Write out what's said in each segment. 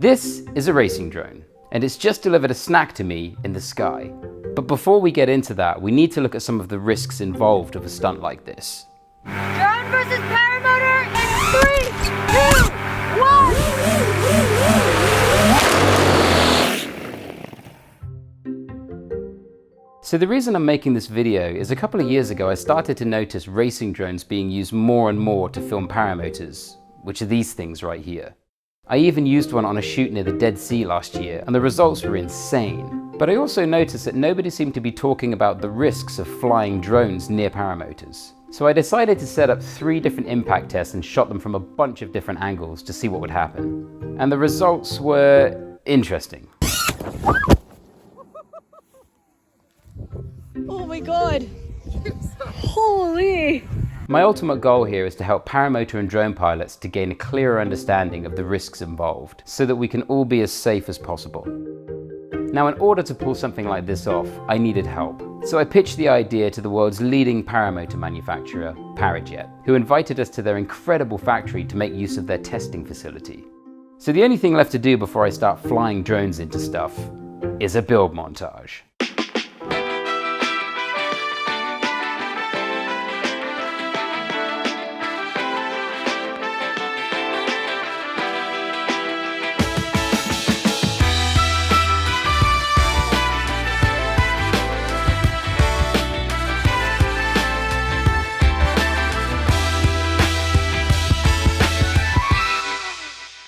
This is a racing drone, and it's just delivered a snack to me in the sky. But before we get into that, we need to look at some of the risks involved of a stunt like this. Drone versus Paramotor in 3, 2, 1! So the reason I'm making this video is a couple of years ago I started to notice racing drones being used more and more to film paramotors, which are these things right here. I even used one on a shoot near the Dead Sea last year, and the results were insane. But I also noticed that nobody seemed to be talking about the risks of flying drones near paramotors. So I decided to set up 3 different impact tests and shot them from a bunch of different angles to see what would happen. And the results were interesting. Oh my god! Holy! My ultimate goal here is to help paramotor and drone pilots to gain a clearer understanding of the risks involved, so that we can all be as safe as possible. Now, in order to pull something like this off, I needed help. So I pitched the idea to the world's leading paramotor manufacturer, Parajet, who invited us to their incredible factory to make use of their testing facility. So the only thing left to do before I start flying drones into stuff is a build montage.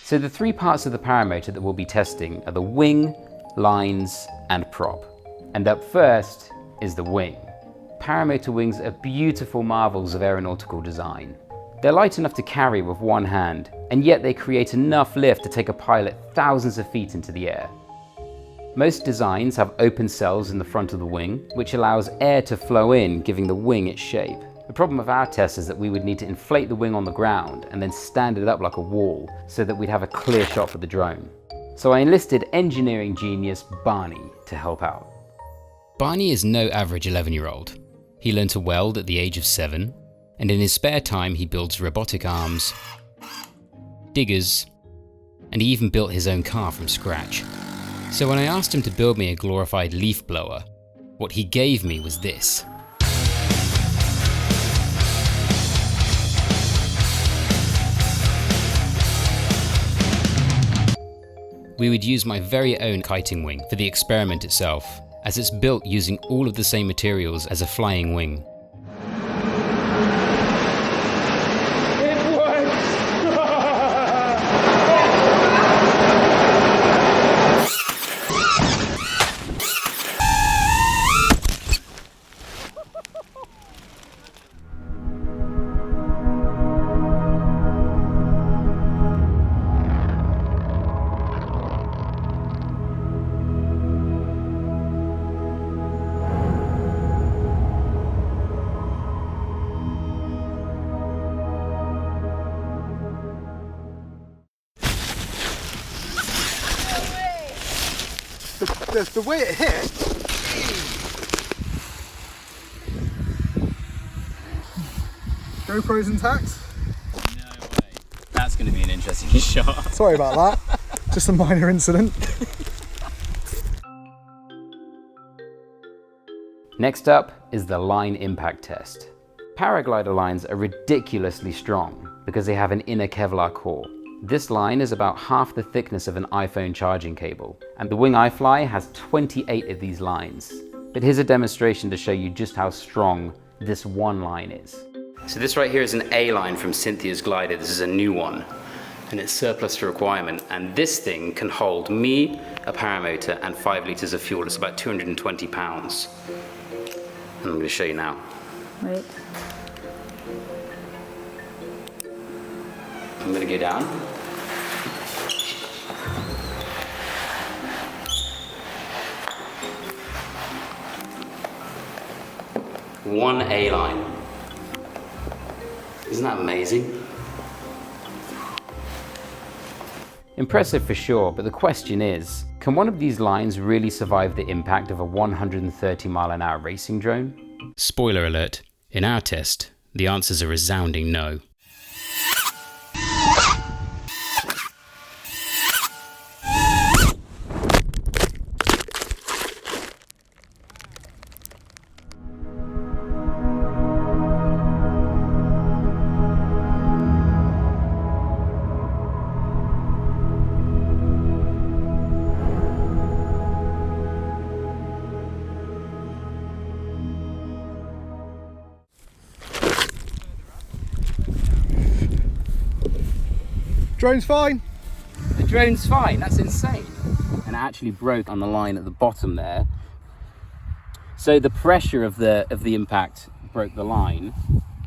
So the 3 parts of the paramotor that we'll be testing are the wing, lines, and prop. And up first is the wing. Paramotor wings are beautiful marvels of aeronautical design. They're light enough to carry with one hand, and yet they create enough lift to take a pilot thousands of feet into the air. Most designs have open cells in the front of the wing, which allows air to flow in, giving the wing its shape. The problem with our test is that we would need to inflate the wing on the ground and then stand it up like a wall so that we'd have a clear shot for the drone. So I enlisted engineering genius Barney to help out. Barney is no average 11-year-old. He learned to weld at the age of 7, and in his spare time he builds robotic arms, diggers, and he even built his own car from scratch. So when I asked him to build me a glorified leaf blower, what he gave me was this. We would use my very own kiting wing for the experiment itself, as it's built using all of the same materials as a flying wing. It works! The way it hit. GoPro's intact? No way. That's going to be an interesting shot. Sorry about that. Just a minor incident. Next up is the line impact test. Paraglider lines are ridiculously strong because they have an inner Kevlar core. This line is about half the thickness of an iPhone charging cable, and the wing I fly has 28 of these lines. But here's a demonstration to show you just how strong this one line is. So this right here is an A line from Cynthia's glider. This is a new one, and it's surplus to requirement. And this thing can hold me, a paramotor, and 5 liters of fuel. It's about 220 pounds. And I'm going to show you now. Wait. I'm going to go down. One A line. Isn't that amazing? Impressive for sure, but the question is, can one of these lines really survive the impact of a 130-mile-an-hour racing drone? Spoiler alert, in our test, the answer's a resounding no. Drone's fine. The drone's fine, that's insane. And it actually broke on the line at the bottom there. So the pressure of the impact broke the line,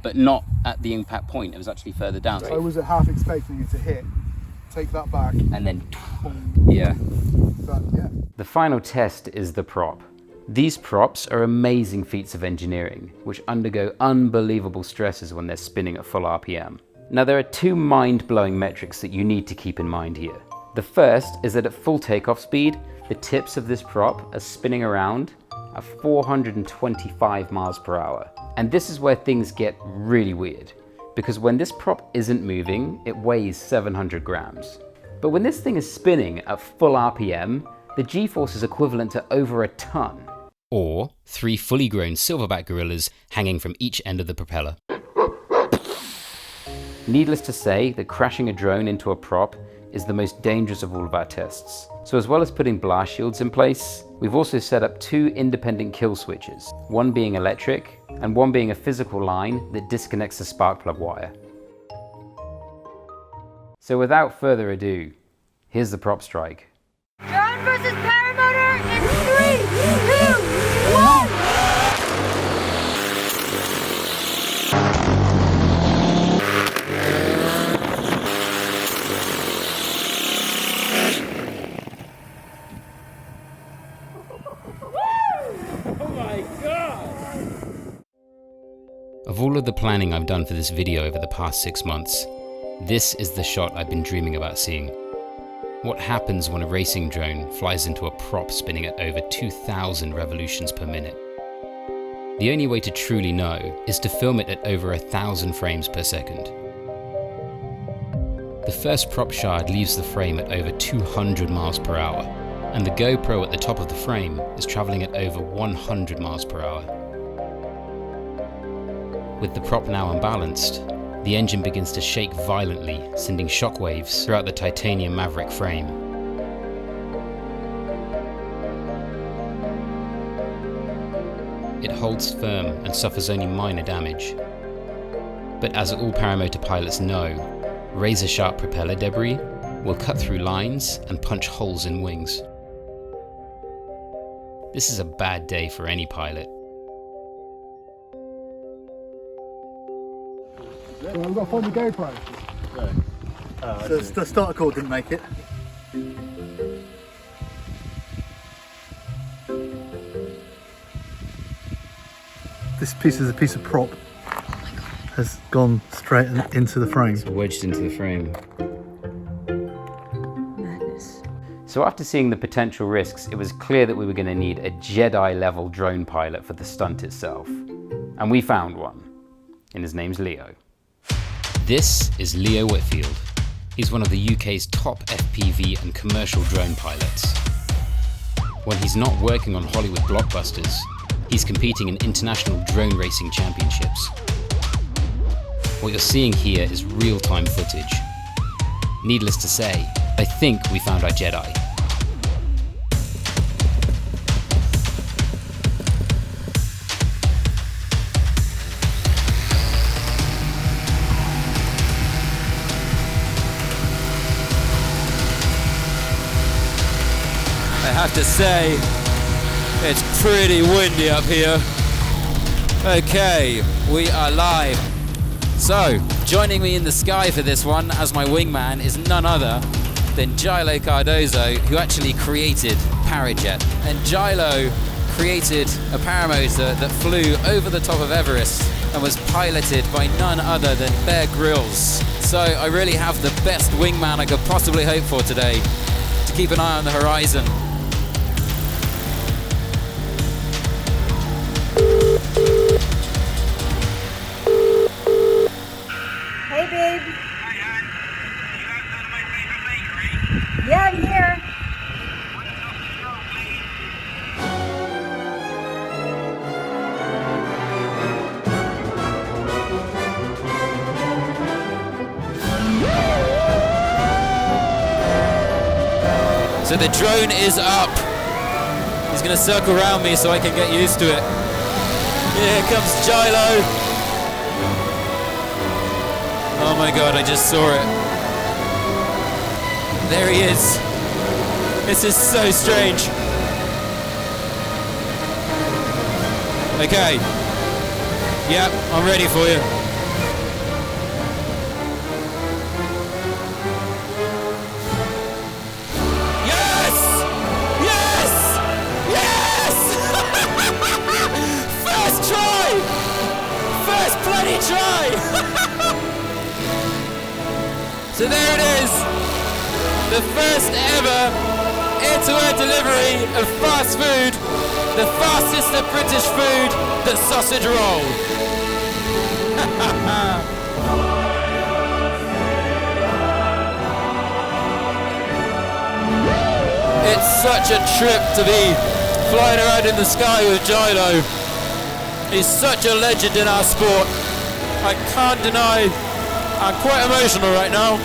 but not at the impact point. It was actually further down. I was half expecting it to hit. Take that back. And then, yeah. But, yeah. The final test is the prop. These props are amazing feats of engineering, which undergo unbelievable stresses when they're spinning at full RPM. Now there are two mind-blowing metrics that you need to keep in mind here. The first is that at full takeoff speed, the tips of this prop are spinning around at 425 miles per hour. And this is where things get really weird, because when this prop isn't moving, it weighs 700 grams. But when this thing is spinning at full RPM, the G-force is equivalent to over a ton. Or 3 fully grown silverback gorillas hanging from each end of the propeller. Needless to say that crashing a drone into a prop is the most dangerous of all of our tests. So as well as putting blast shields in place, we've also set up 2 independent kill switches, one being electric and one being a physical line that disconnects the spark plug wire. So without further ado, here's the prop strike. Drone versus Paramotor in 3, 2, 1! Of all of the planning I've done for this video over the past 6 months, this is the shot I've been dreaming about seeing. What happens when a racing drone flies into a prop spinning at over 2,000 revolutions per minute? The only way to truly know is to film it at over 1,000 frames per second. The first prop shard leaves the frame at over 200 miles per hour, and the GoPro at the top of the frame is traveling at over 100 miles per hour. With the prop now unbalanced, the engine begins to shake violently, sending shockwaves throughout the titanium Maverick frame. It holds firm and suffers only minor damage. But as all Paramotor pilots know, razor-sharp propeller debris will cut through lines and punch holes in wings. This is a bad day for any pilot. Well, we've got to find the GoPro. So the starter cord didn't make it. This piece is a piece of prop. Has gone straight into the frame. It's wedged into the frame. Madness. So after seeing the potential risks, it was clear that we were going to need a Jedi-level drone pilot for the stunt itself. And we found one, and his name's Leo. This is Leo Whitfield. He's one of the UK's top FPV and commercial drone pilots. When he's not working on Hollywood blockbusters, he's competing in international drone racing championships. What you're seeing here is real-time footage. Needless to say, I think we found our Jedi. I have to say, it's pretty windy up here. Okay, we are live. So, joining me in the sky for this one as my wingman is none other than Gilo Cardozo, who actually created Parajet. And Gilo created a paramotor that flew over the top of Everest and was piloted by none other than Bear Grylls. So I really have the best wingman I could possibly hope for today to keep an eye on the horizon. Hey, babe. Yeah, I'm here. So the drone is up. He's gonna circle around me so I can get used to it. Here comes Gilo. Oh my god, I just saw it. There he is. This is so strange. Okay. Yep, I'm ready for you. Yes! Yes! Yes! First try! First bloody try! So there it is. The first ever air-to-air delivery of fast food. The fastest of British food, the sausage roll. It's such a trip to be flying around in the sky with Gilo. He's such a legend in our sport. I can't deny I'm quite emotional right now.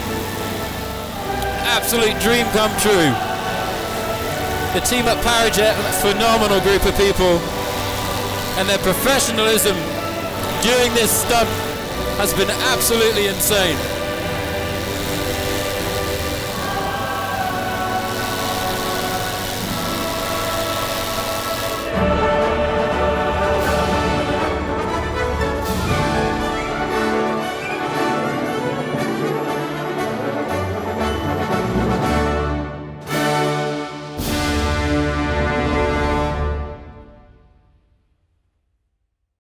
Absolute dream come true. The team at Parajet, a phenomenal group of people, and their professionalism during this stunt has been absolutely insane.